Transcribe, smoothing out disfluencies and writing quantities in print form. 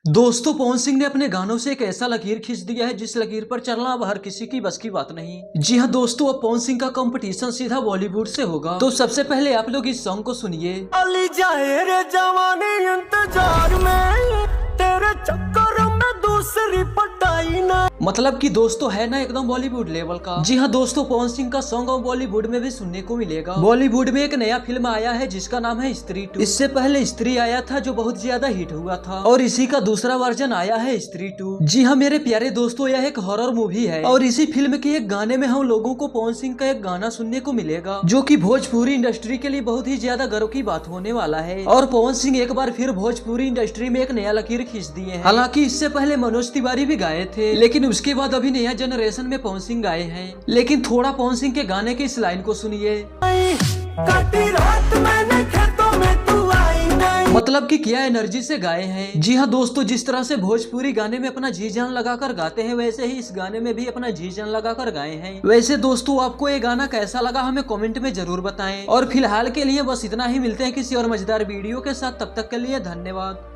दोस्तों पवन सिंह ने अपने गानों से एक ऐसा लकीर खींच दिया है जिस लकीर पर चलना अब हर किसी की बस की बात नहीं। जी हाँ दोस्तों, अब पवन सिंह का कंपटीशन सीधा बॉलीवुड से होगा। तो सबसे पहले आप लोग इस सॉन्ग को सुनिए। अली जाए रे जवानी इंतजार में, तेरे चक्कर में दूसरी पटाई ना। मतलब कि दोस्तों है ना एकदम बॉलीवुड लेवल का। जी हाँ दोस्तों, पवन सिंह का सॉन्ग अब बॉलीवुड में भी सुनने को मिलेगा। बॉलीवुड में एक नया फिल्म आया है जिसका नाम है स्त्री 2। इससे पहले स्त्री आया था जो बहुत ज्यादा हिट हुआ था, और इसी का दूसरा वर्जन आया है स्त्री 2। जी हाँ मेरे प्यारे दोस्तों, यह एक हॉरर मूवी है और इसी फिल्म के एक गाने में हम लोगों को पवन सिंह का एक गाना सुनने को मिलेगा जो की भोजपुरी इंडस्ट्री के लिए बहुत ही ज्यादा गर्व की बात होने वाला है। और पवन सिंह एक बार फिर भोजपुरी इंडस्ट्री में एक नया लकीर खींच दिए हैं। हालांकि इससे पहले मनोज तिवारी भी गाए थे, लेकिन उसके बाद अभी नया जनरेशन में पवन सिंह गाए हैं। लेकिन थोड़ा पवन सिंह के गाने की इस लाइन को सुनिए। मतलब कि क्या एनर्जी से गाए हैं। जी हाँ दोस्तों, जिस तरह से भोजपुरी गाने में अपना जी जान लगाकर गाते हैं वैसे ही इस गाने में भी अपना जी जान लगाकर गाए हैं। वैसे दोस्तों आपको ये गाना कैसा लगा हमें कमेंट में जरूर बताएं। और फिलहाल के लिए बस इतना ही, मिलते हैं किसी और मजेदार वीडियो के साथ, तब तक के लिए धन्यवाद।